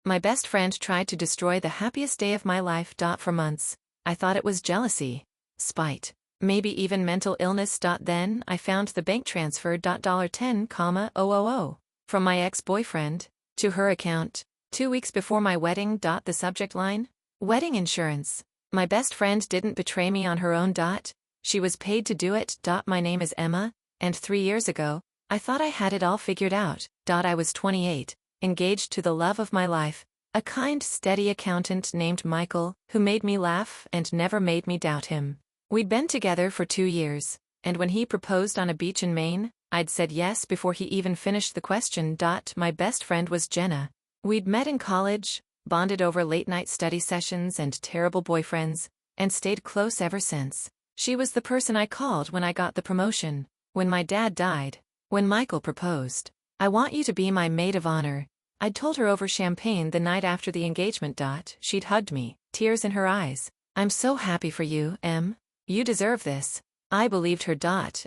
My best friend tried to destroy the happiest day of my life. For months, I thought it was jealousy, spite, maybe even mental illness. Then I found the bank transfer. $10,000 from my ex-boyfriend to her account 2 weeks before my wedding. The subject line? Wedding insurance. My best friend didn't betray me on her own. She was paid to do it. My name is Emma, and 3 years ago, I thought I had it all figured out. I was 28, engaged to the love of my life, a kind, steady accountant named Michael, who made me laugh and never made me doubt him. We'd been together for 2 years, and when he proposed on a beach in Maine, I'd said yes before he even finished the question. My best friend was Jenna. We'd met in college, bonded over late-night study sessions and terrible boyfriends, and stayed close ever since. She was the person I called when I got the promotion, when my dad died, when Michael proposed. I want you to be my maid of honor. I'd told her over champagne the night after the engagement. She'd hugged me, tears in her eyes. I'm so happy for you, Em. You deserve this. I believed her.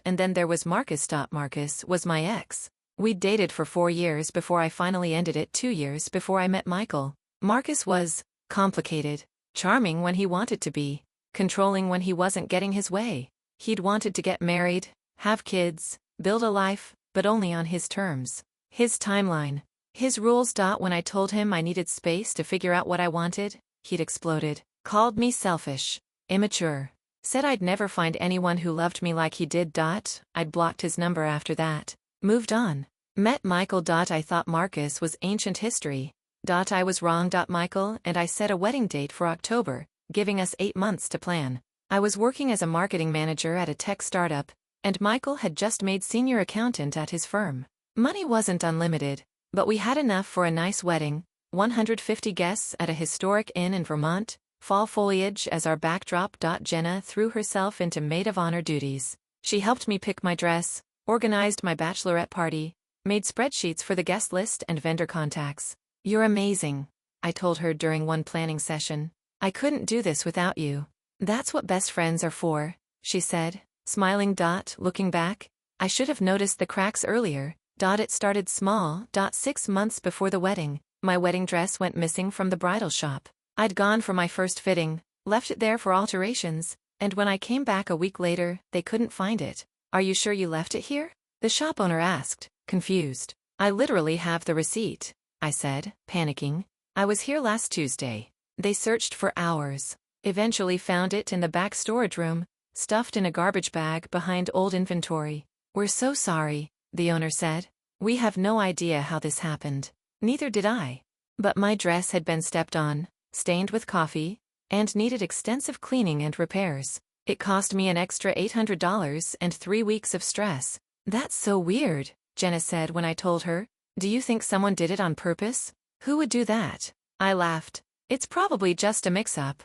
And then there was Marcus. Marcus was my ex. We'd dated for 4 years before I finally ended it 2 years before I met Michael. Marcus was complicated, charming when he wanted to be, controlling when he wasn't getting his way. He'd wanted to get married, have kids, build a life, but only on his terms. His timeline. His rules. When I told him I needed space to figure out what I wanted, he'd exploded. Called me selfish, immature. Said I'd never find anyone who loved me like he did. I'd blocked his number after that. Moved on. Met Michael. I thought Marcus was ancient history. I was wrong. Michael and I set a wedding date for October, giving us 8 months to plan. I was working as a marketing manager at a tech startup, and Michael had just made senior accountant at his firm. Money wasn't unlimited, but we had enough for a nice wedding, 150 guests at a historic inn in Vermont, fall foliage as our backdrop. Jenna threw herself into maid of honor duties. She helped me pick my dress, organized my bachelorette party, made spreadsheets for the guest list and vendor contacts. You're amazing, I told her during one planning session. I couldn't do this without you. That's what best friends are for, she said, smiling. Looking back, I should have noticed the cracks earlier. It started small. 6 months before the wedding, my wedding dress went missing from the bridal shop. I'd gone for my first fitting, left it there for alterations, and when I came back a week later, they couldn't find it. Are you sure you left it here? The shop owner asked, confused. I literally have the receipt, I said, panicking. I was here last Tuesday. They searched for hours, eventually found it in the back storage room, stuffed in a garbage bag behind old inventory. We're so sorry, the owner said. We have no idea how this happened. Neither did I. But my dress had been stepped on, stained with coffee, and needed extensive cleaning and repairs. It cost me an extra $800 and 3 weeks of stress. That's so weird, Jenna said when I told her. Do you think someone did it on purpose? Who would do that? I laughed. It's probably just a mix-up.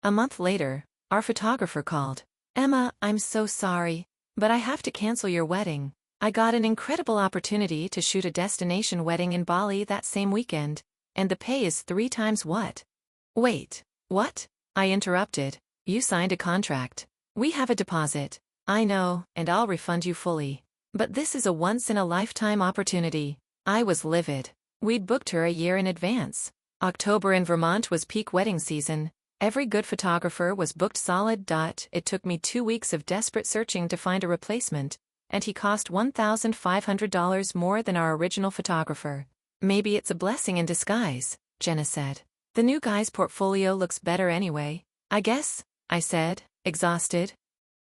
A month later, our photographer called. Emma, I'm so sorry, but I have to cancel your wedding. I got an incredible opportunity to shoot a destination wedding in Bali that same weekend, and the pay is 3 times what? Wait, what? I interrupted. You signed a contract. We have a deposit. I know, and I'll refund you fully. But this is a once-in-a-lifetime opportunity. I was livid. We'd booked her a year in advance. October in Vermont was peak wedding season. Every good photographer was booked solid. It took me 2 weeks of desperate searching to find a replacement, and he cost $1,500 more than our original photographer. Maybe it's a blessing in disguise, Jenna said. The new guy's portfolio looks better anyway, I guess, I said, exhausted.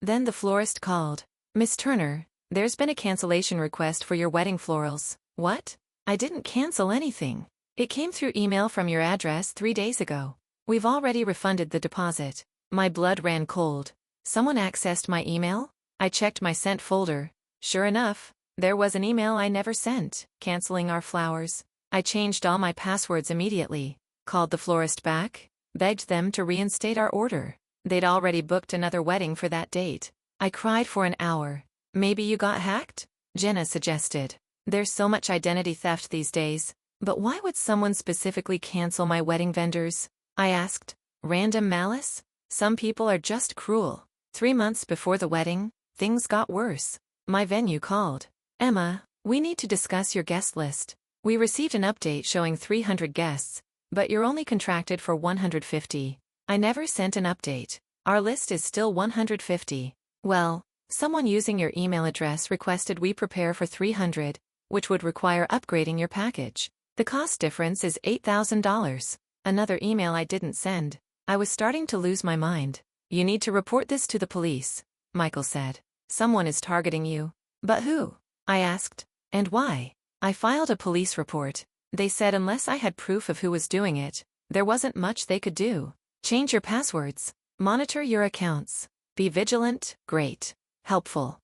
Then the florist called. Miss Turner, there's been a cancellation request for your wedding florals. What? I didn't cancel anything. It came through email from your address 3 days ago. We've already refunded the deposit. My blood ran cold. Someone accessed my email? I checked my sent folder. Sure enough, there was an email I never sent, canceling our flowers. I changed all my passwords immediately, called the florist back, begged them to reinstate our order. They'd already booked another wedding for that date. I cried for an hour. Maybe you got hacked? Jenna suggested. There's so much identity theft these days. But why would someone specifically cancel my wedding vendors? I asked. Random malice? Some people are just cruel. 3 months before the wedding, things got worse. My venue called. Emma, we need to discuss your guest list. We received an update showing 300 guests, But you're only contracted for 150. I never sent an update. Our list is still 150. Well, someone using your email address requested we prepare for 300, which would require upgrading your package. The cost difference is $8,000. Another email I didn't send. I was starting to lose my mind. You need to report this to the police, Michael said. Someone is targeting you. But who? I asked. And why? I filed a police report. They said unless I had proof of who was doing it, there wasn't much they could do. Change your passwords. Monitor your accounts. Be vigilant. Great. Helpful.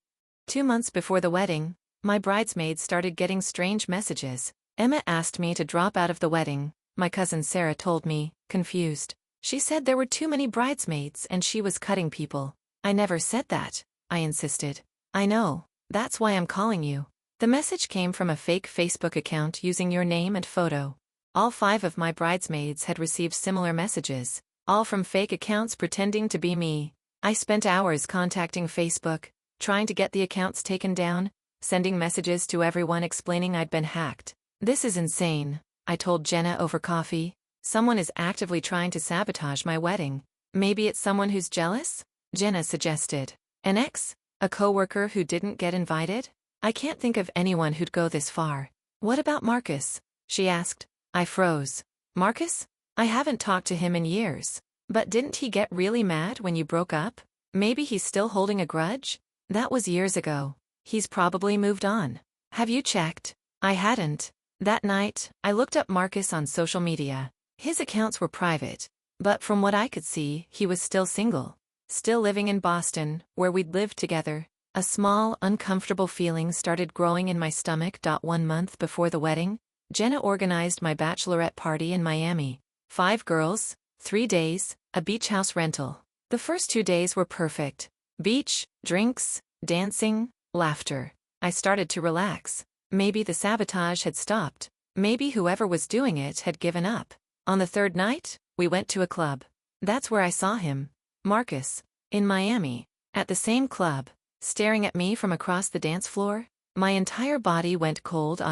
2 months before the wedding, my bridesmaids started getting strange messages. Emma asked me to drop out of the wedding, my cousin Sarah told me, confused. She said there were too many bridesmaids and she was cutting people. I never said that, I insisted. I know, that's why I'm calling you. The message came from a fake Facebook account using your name and photo. All 5 of my bridesmaids had received similar messages, all from fake accounts pretending to be me. I spent hours contacting Facebook, trying to get the accounts taken down, sending messages to everyone explaining I'd been hacked. This is insane, I told Jenna over coffee. Someone is actively trying to sabotage my wedding. Maybe it's someone who's jealous? Jenna suggested. An ex? A coworker who didn't get invited? I can't think of anyone who'd go this far. What about Marcus? She asked. I froze. Marcus? I haven't talked to him in years. But didn't he get really mad when you broke up? Maybe he's still holding a grudge? That was years ago. He's probably moved on. Have you checked? I hadn't. That night, I looked up Marcus on social media. His accounts were private. But from what I could see, he was still single. Still living in Boston, where we'd lived together. A small, uncomfortable feeling started growing in my stomach. 1 month before the wedding, Jenna organized my bachelorette party in Miami. 5 girls, 3 days, a beach house rental. The first 2 days were perfect. Beach, drinks, dancing, laughter. I started to relax. Maybe the sabotage had stopped. Maybe whoever was doing it had given up. On the 3rd night, we went to a club. That's where I saw him. Marcus. In Miami. At the same club. Staring at me from across the dance floor. My entire body went cold.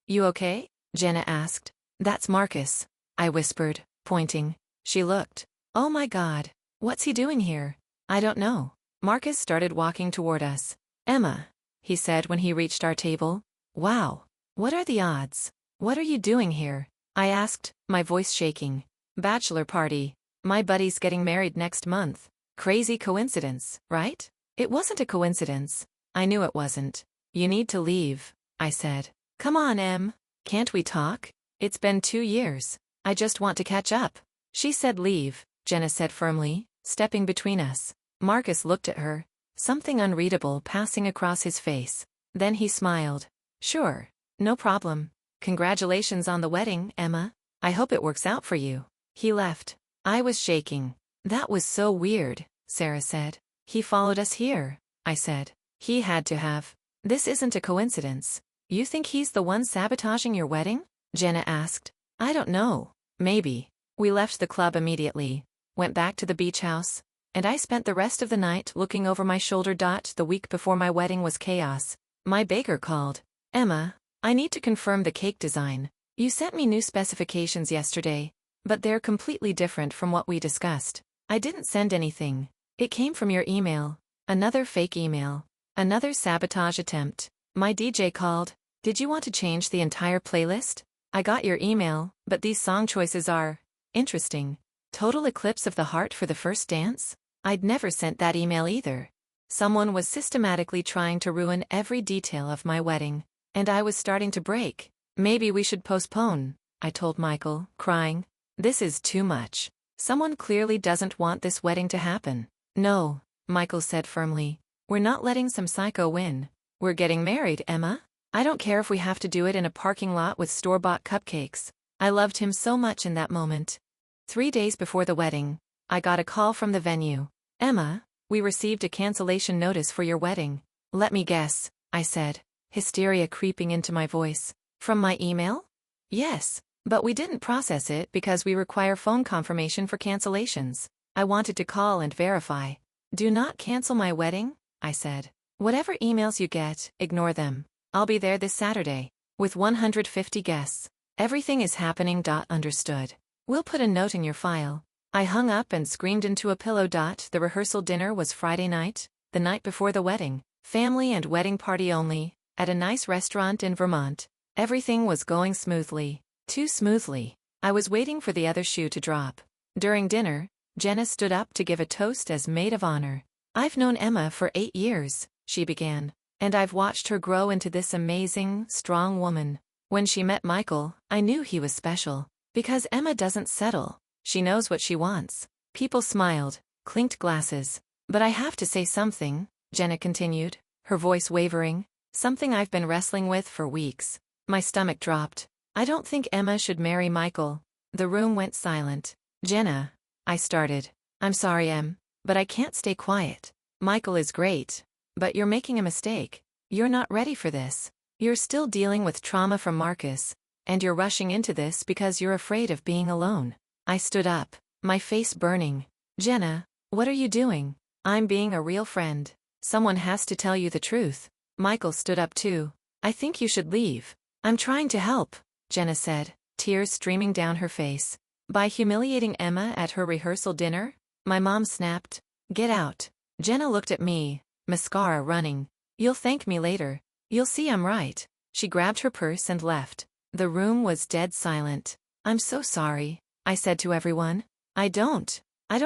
You okay? Jenna asked. That's Marcus, I whispered, pointing. She looked. Oh my God. What's he doing here? I don't know. Marcus started walking toward us. Emma, he said when he reached our table. Wow. What are the odds? What are you doing here? I asked, my voice shaking. Bachelor party. My buddy's getting married next month. Crazy coincidence, right? It wasn't a coincidence. I knew it wasn't. You need to leave, I said. Come on, Em. Can't we talk? It's been 2 years. I just want to catch up. She said leave, Jenna said firmly, stepping between us. Marcus looked at her, something unreadable passing across his face. Then he smiled. Sure, no problem. Congratulations on the wedding, Emma. I hope it works out for you. He left. I was shaking. That was so weird, Sarah said. He followed us here, I said. He had to have. This isn't a coincidence. You think he's the one sabotaging your wedding? Jenna asked. I don't know. Maybe. We left the club immediately, went back to the beach house, and I spent the rest of the night looking over my shoulder. The week before my wedding was chaos. My baker called. Emma, I need to confirm the cake design. You sent me new specifications yesterday, but they're completely different from what we discussed. I didn't send anything. It came from your email. Another fake email. Another sabotage attempt. My DJ called. Did you want to change the entire playlist? I got your email, but these song choices are interesting. Total eclipse of the heart for the first dance? I'd never sent that email either. Someone was systematically trying to ruin every detail of my wedding, and I was starting to break. Maybe we should postpone, I told Michael, crying. This is too much. Someone clearly doesn't want this wedding to happen. No, Michael said firmly. We're not letting some psycho win. We're getting married, Emma. I don't care if we have to do it in a parking lot with store-bought cupcakes. I loved him so much in that moment. 3 days before the wedding, I got a call from the venue. Emma, we received a cancellation notice for your wedding. Let me guess, I said, hysteria creeping into my voice. From my email? Yes, but we didn't process it because we require phone confirmation for cancellations. I wanted to call and verify. Do not cancel my wedding, I said. Whatever emails you get, ignore them. I'll be there this Saturday. With 150 guests. Everything is happening. Understood. We'll put a note in your file. I hung up and screamed into a pillow. The rehearsal dinner was Friday night, the night before the wedding. Family and wedding party only, at a nice restaurant in Vermont. Everything was going smoothly. Too smoothly. I was waiting for the other shoe to drop. During dinner, Jenna stood up to give a toast as maid of honor. I've known Emma for 8 years, she began, and I've watched her grow into this amazing, strong woman. When she met Michael, I knew he was special. Because Emma doesn't settle. She knows what she wants. People smiled, clinked glasses. But I have to say something, Jenna continued, her voice wavering, something I've been wrestling with for weeks. My stomach dropped. I don't think Emma should marry Michael. The room went silent. Jenna, I started. I'm sorry, Em, but I can't stay quiet. Michael is great, but you're making a mistake. You're not ready for this. You're still dealing with trauma from Marcus, and you're rushing into this because you're afraid of being alone. I stood up, my face burning. Jenna, what are you doing? I'm being a real friend. Someone has to tell you the truth. Michael stood up too. I think you should leave. I'm trying to help, Jenna said, tears streaming down her face. By humiliating Emma at her rehearsal dinner? My mom snapped. Get out. Jenna looked at me, mascara running. You'll thank me later. You'll see I'm right. She grabbed her purse and left. The room was dead silent. I'm so sorry, I said to everyone. I don't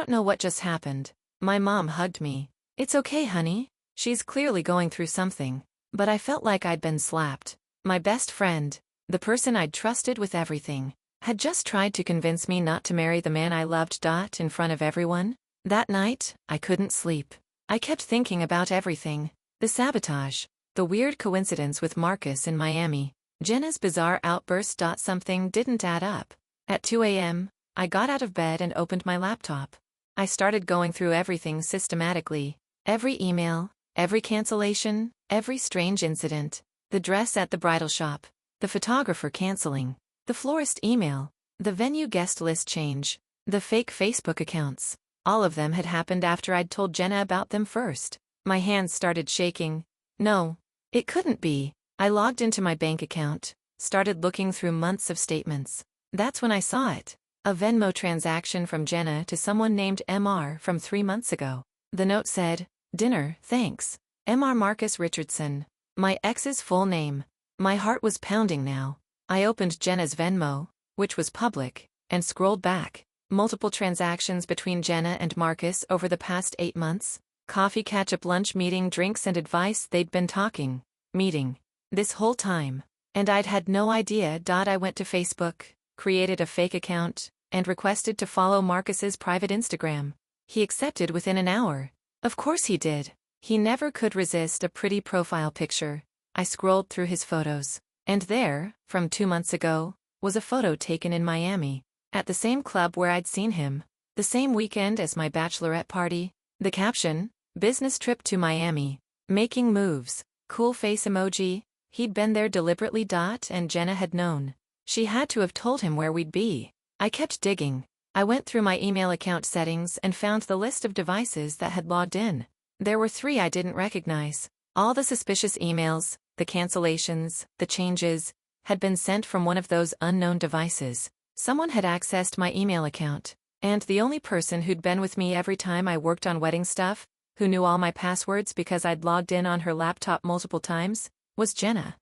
know what just happened. My mom hugged me. It's okay, honey. She's clearly going through something. But I felt like I'd been slapped. My best friend, the person I'd trusted with everything, had just tried to convince me not to marry the man I loved. In front of everyone. That night, I couldn't sleep. I kept thinking about everything. The sabotage. The weird coincidence with Marcus in Miami. Jenna's bizarre outburst. Something didn't add up. At 2 a.m., I got out of bed and opened my laptop. I started going through everything systematically. Every email, every cancellation, every strange incident. The dress at the bridal shop. The photographer canceling. The florist email. The venue guest list change. The fake Facebook accounts. All of them had happened after I'd told Jenna about them first. My hands started shaking. No, it couldn't be. I logged into my bank account, started looking through months of statements. That's when I saw it. A Venmo transaction from Jenna to someone named Mr. from 3 months ago. The note said, "Dinner, thanks. Mr. Marcus Richardson." My ex's full name. My heart was pounding now. I opened Jenna's Venmo, which was public, and scrolled back. Multiple transactions between Jenna and Marcus over the past 8 months. Coffee, catch-up, lunch, meeting, drinks, and advice. They'd been talking, meeting, this whole time. And I'd had no idea. I went to Facebook, created a fake account, and requested to follow Marcus's private Instagram. He accepted within an hour. Of course he did. He never could resist a pretty profile picture. I scrolled through his photos. And there, from 2 months ago, was a photo taken in Miami. At the same club where I'd seen him. The same weekend as my bachelorette party. The caption, "Business trip to Miami. Making moves." Cool face emoji. He'd been there deliberately. And Jenna had known. She had to have told him where we'd be. I kept digging. I went through my email account settings and found the list of devices that had logged in. There were 3 I didn't recognize. All the suspicious emails, the cancellations, the changes, had been sent from one of those unknown devices. Someone had accessed my email account. And the only person who'd been with me every time I worked on wedding stuff, who knew all my passwords because I'd logged in on her laptop multiple times, was Jenna.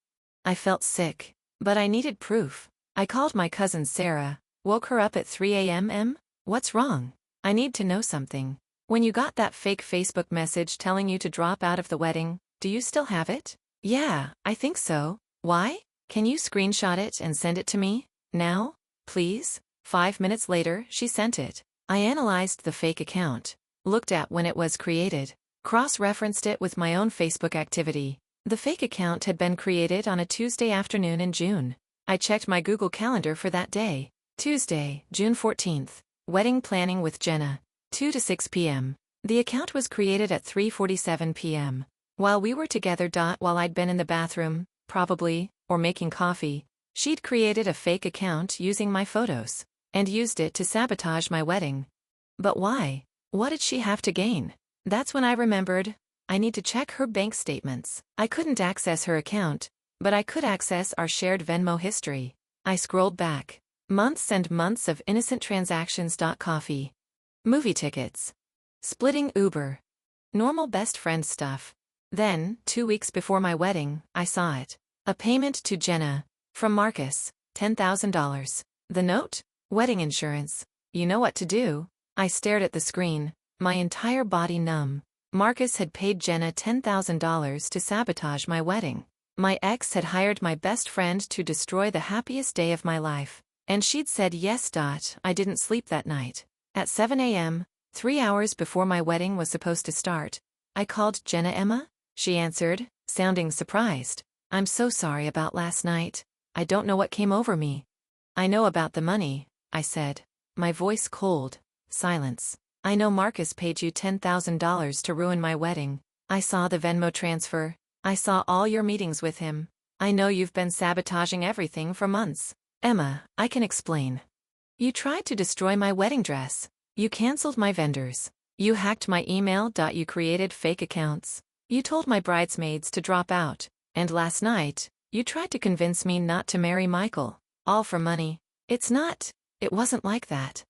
I felt sick. But I needed proof. I called my cousin Sarah, woke her up at 3 a.m. What's wrong? I need to know something. When you got that fake Facebook message telling you to drop out of the wedding, do you still have it? Yeah, I think so. Why? Can you screenshot it and send it to me? Now? Please? 5 minutes later, she sent it. I analyzed the fake account. Looked at when it was created. Cross-referenced it with my own Facebook activity. The fake account had been created on a Tuesday afternoon in June. I checked my Google Calendar for that day. Tuesday, June 14th. Wedding planning with Jenna. 2 to 6 p.m. The account was created at 3:47 p.m. While we were together. While I'd been in the bathroom, probably, or making coffee, she'd created a fake account using my photos. And used it to sabotage my wedding. But why? What did she have to gain? That's when I remembered. I need to check her bank statements. I couldn't access her account, but I could access our shared Venmo history. I scrolled back. Months and months of innocent transactions. Coffee. Movie tickets. Splitting Uber. Normal best friend stuff. Then, 2 weeks before my wedding, I saw it. A payment to Jenna. From Marcus. $10,000. The note? Wedding insurance. You know what to do. I stared at the screen, my entire body numb. Marcus had paid Jenna $10,000 to sabotage my wedding. My ex had hired my best friend to destroy the happiest day of my life. And she'd said yes. I didn't sleep that night. At 7 a.m., 3 hours before my wedding was supposed to start, I called Jenna. Emma? She answered, sounding surprised. I'm so sorry about last night. I don't know what came over me. I know about the money, I said. My voice cold. Silence. I know Marcus paid you $10,000 to ruin my wedding. I saw the Venmo transfer. I saw all your meetings with him. I know you've been sabotaging everything for months. Emma, I can explain. You tried to destroy my wedding dress. You canceled my vendors. You hacked my email. You created fake accounts. You told my bridesmaids to drop out. And last night, you tried to convince me not to marry Michael. All for money. It wasn't like that.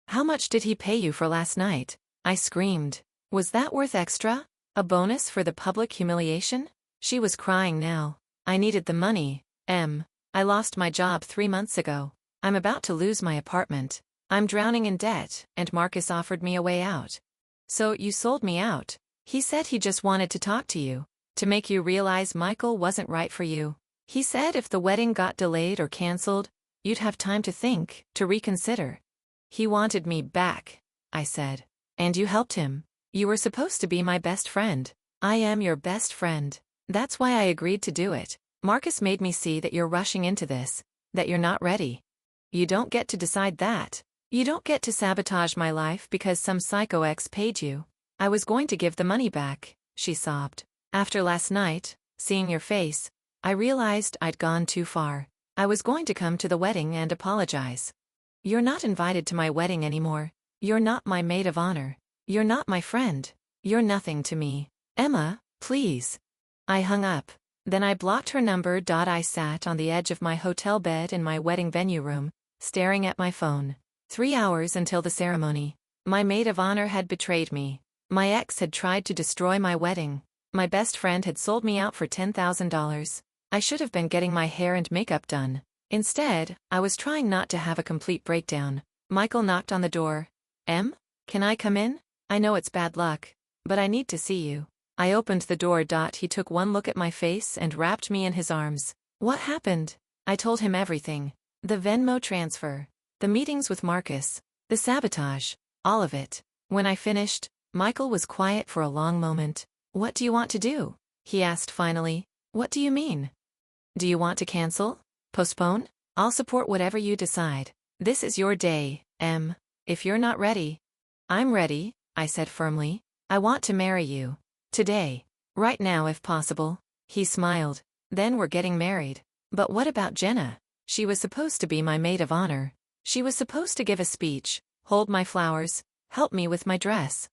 How much did he pay you for last night? I screamed. Was that worth extra? A bonus for the public humiliation? She was crying now. I needed the money, Em. I lost my job 3 months ago. I'm about to lose my apartment. I'm drowning in debt, and Marcus offered me a way out. So you sold me out. He said he just wanted to talk to you, to make you realize Michael wasn't right for you. He said if the wedding got delayed or canceled, you'd have time to think, to reconsider. He wanted me back, I said. And you helped him. You were supposed to be my best friend. I am your best friend. That's why I agreed to do it. Marcus made me see that you're rushing into this, that you're not ready. You don't get to decide that. You don't get to sabotage my life because some psycho ex paid you. I was going to give the money back, she sobbed. After last night, seeing your face, I realized I'd gone too far. I was going to come to the wedding and apologize. You're not invited to my wedding anymore. You're not my maid of honor. You're not my friend. You're nothing to me. Emma, please. I hung up. Then I blocked her number. I sat on the edge of my hotel bed in my wedding venue room, staring at my phone. 3 hours until the ceremony. My maid of honor had betrayed me. My ex had tried to destroy my wedding. My best friend had sold me out for $10,000. I should have been getting my hair and makeup done. Instead, I was trying not to have a complete breakdown. Michael knocked on the door. Em? Can I come in? I know it's bad luck, but I need to see you. I opened the door. He took one look at my face and wrapped me in his arms. What happened? I told him everything. The Venmo transfer. The meetings with Marcus. The sabotage. All of it. When I finished, Michael was quiet for a long moment. What do you want to do? He asked finally. What do you mean? Do you want to cancel? Postpone? I'll support whatever you decide. This is your day, Em. If you're not ready. I'm ready, I said firmly. I want to marry you. Today. Right now if possible. He smiled. Then we're getting married. But what about Jenna? She was supposed to be my maid of honor. She was supposed to give a speech, hold my flowers, help me with my dress.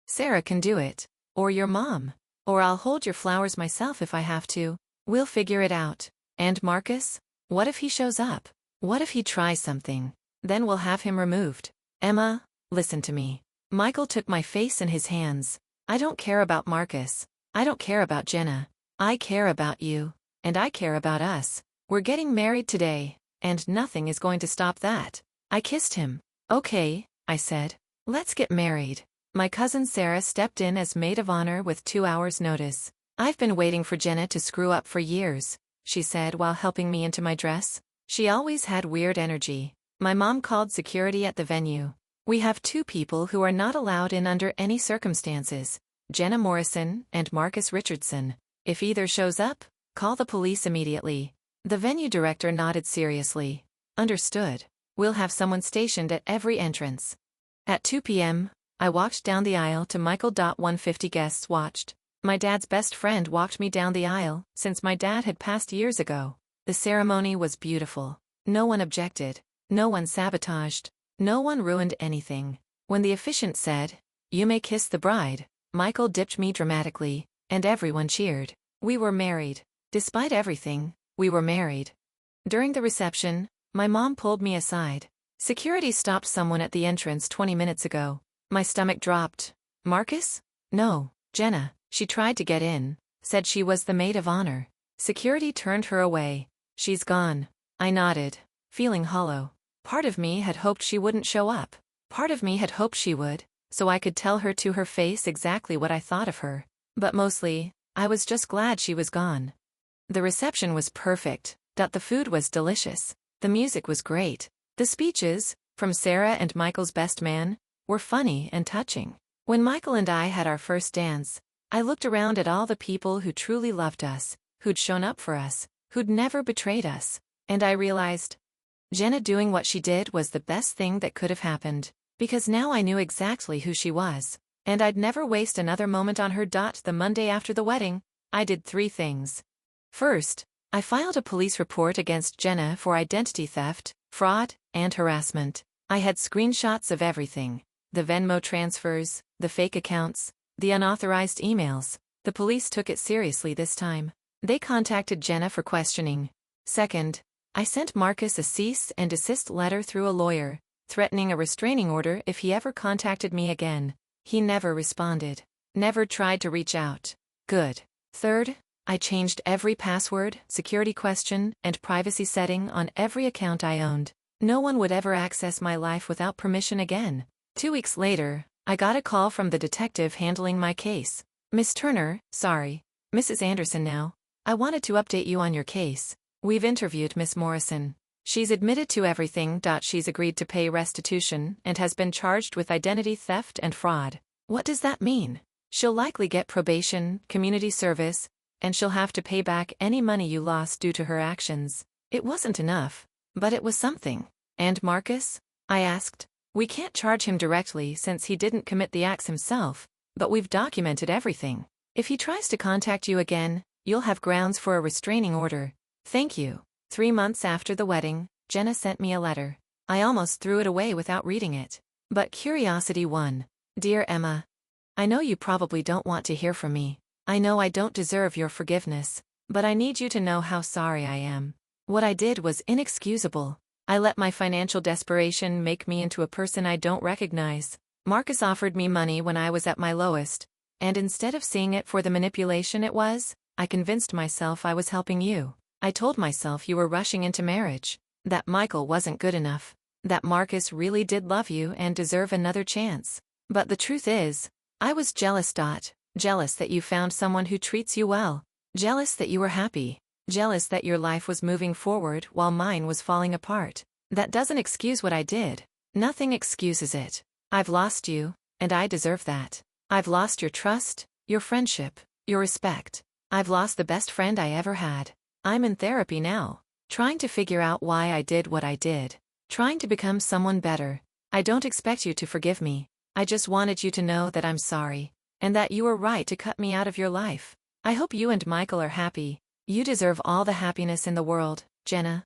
Sarah can do it. Or your mom. Or I'll hold your flowers myself if I have to. We'll figure it out. And Marcus? What if he shows up? What if he tries something? Then we'll have him removed. Emma, listen to me. Michael took my face in his hands. I don't care about Marcus. I don't care about Jenna. I care about you. And I care about us. We're getting married today, and nothing is going to stop that. I kissed him. Okay, I said. Let's get married. My cousin Sarah stepped in as maid of honor with 2 hours' notice. I've been waiting for Jenna to screw up for years, she said while helping me into my dress. She always had weird energy. My mom called security at the venue. We have 2 people who are not allowed in under any circumstances, Jenna Morrison and Marcus Richardson. If either shows up, call the police immediately. The venue director nodded seriously. Understood. We'll have someone stationed at every entrance. At 2 p.m., I walked down the aisle to Michael. 150 guests watched. My dad's best friend walked me down the aisle, since my dad had passed years ago. The ceremony was beautiful. No one objected. No one sabotaged. No one ruined anything. When the officiant said, "You may kiss the bride," Michael dipped me dramatically, and everyone cheered. We were married. Despite everything, we were married. During the reception, My mom pulled me aside. Security stopped someone at the entrance 20 minutes ago. My stomach dropped. Marcus? No, Jenna. She tried to get in. Said she was the maid of honor. Security turned her away. She's gone. I nodded, feeling hollow. Part of me had hoped she wouldn't show up. Part of me had hoped she would, so I could tell her to her face exactly what I thought of her. But mostly, I was just glad she was gone. The reception was perfect. The food was delicious. The music was great. The speeches, from Sarah and Michael's best man, were funny and touching. When Michael and I had our first dance, I looked around at all the people who truly loved us, who'd shown up for us, who'd never betrayed us, and I realized, Jenna doing what she did was the best thing that could have happened, because now I knew exactly who she was, and I'd never waste another moment on her. The Monday after the wedding, I did 3 things. First, I filed a police report against Jenna for identity theft, fraud, and harassment. I had screenshots of everything: the Venmo transfers, the fake accounts, the unauthorized emails. The police took it seriously this time. They contacted Jenna for questioning. Second, I sent Marcus a cease and desist letter through a lawyer, threatening a restraining order if he ever contacted me again. He never responded. Never tried to reach out. Good. Third, I changed every password, security question, and privacy setting on every account I owned. No one would ever access my life without permission again. 2 weeks later, I got a call from the detective handling my case. Miss Turner, sorry, Mrs. Anderson now. I wanted to update you on your case. We've interviewed Miss Morrison. She's admitted to everything. She's agreed to pay restitution and has been charged with identity theft and fraud. What does that mean? She'll likely get probation, community service, and she'll have to pay back any money you lost due to her actions. It wasn't enough, but it was something. And Marcus? I asked. We can't charge him directly since he didn't commit the acts himself, but we've documented everything. If he tries to contact you again, you'll have grounds for a restraining order. Thank you. 3 months after the wedding, Jenna sent me a letter. I almost threw it away without reading it. But curiosity won. Dear Emma, I know you probably don't want to hear from me. I know I don't deserve your forgiveness, but I need you to know how sorry I am. What I did was inexcusable. I let my financial desperation make me into a person I don't recognize. Marcus offered me money when I was at my lowest, and instead of seeing it for the manipulation it was, I convinced myself I was helping you. I told myself you were rushing into marriage, that Michael wasn't good enough, that Marcus really did love you and deserve another chance. But the truth is, I was jealous. Jealous that you found someone who treats you well. Jealous that you were happy. Jealous that your life was moving forward while mine was falling apart. That doesn't excuse what I did. Nothing excuses it. I've lost you, and I deserve that. I've lost your trust, your friendship, your respect. I've lost the best friend I ever had. I'm in therapy now, trying to figure out why I did what I did. Trying to become someone better. I don't expect you to forgive me. I just wanted you to know that I'm sorry, and that you were right to cut me out of your life. I hope you and Michael are happy. You deserve all the happiness in the world, Jenna.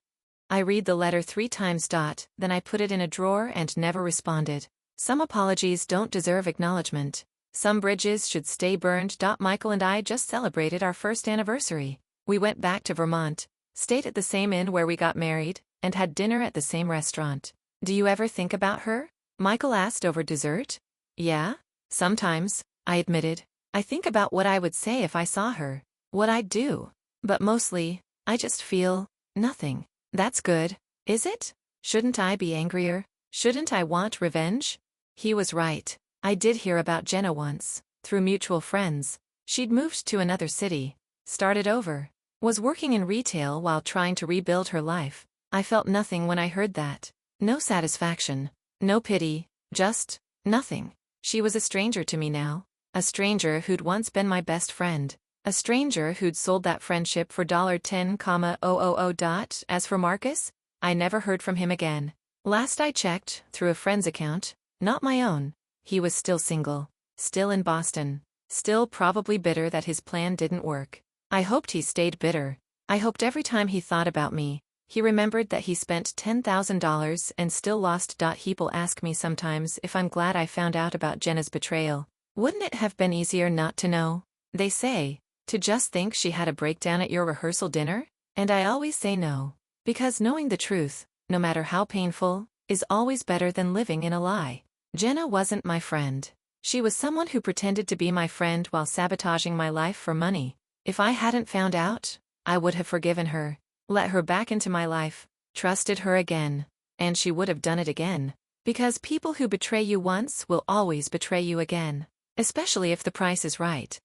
I read the letter 3 times. Then I put it in a drawer and never responded. Some apologies don't deserve acknowledgement. Some bridges should stay burned. Michael and I just celebrated our first anniversary. We went back to Vermont, stayed at the same inn where we got married, and had dinner at the same restaurant. Do you ever think about her? Michael asked over dessert. Yeah, sometimes, I admitted. I think about what I would say if I saw her, what I'd do. But mostly, I just feel nothing. That's good, is it? Shouldn't I be angrier? Shouldn't I want revenge? He was right. I did hear about Jenna once, through mutual friends. She'd moved to another city, started over, was working in retail while trying to rebuild her life. I felt nothing when I heard that. No satisfaction, no pity, just nothing. She was a stranger to me now, a stranger who'd once been my best friend, a stranger who'd sold that friendship for $10,000. As for Marcus, I never heard from him again. Last I checked, through a friend's account, not my own, he was still single, still in Boston, still probably bitter that his plan didn't work. I hoped he stayed bitter. I hoped every time he thought about me, he remembered that he spent $10,000 and still lost. People ask me sometimes if I'm glad I found out about Jenna's betrayal. Wouldn't it have been easier not to know? They say, to just think she had a breakdown at your rehearsal dinner? And I always say no. Because knowing the truth, no matter how painful, is always better than living in a lie. Jenna wasn't my friend. She was someone who pretended to be my friend while sabotaging my life for money. If I hadn't found out, I would have forgiven her, let her back into my life, trusted her again, and she would have done it again. Because people who betray you once will always betray you again, especially if the price is right.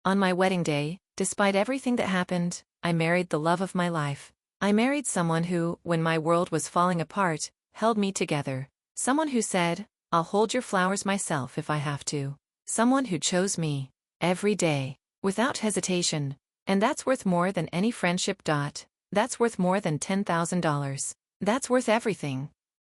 On my wedding day, despite everything that happened, I married the love of my life. I married someone who, when my world was falling apart, held me together. Someone who said, "I'll hold your flowers myself if I have to." Someone who chose me, every day, without hesitation. And that's worth more than any friendship. That's worth more than $10,000. That's worth everything.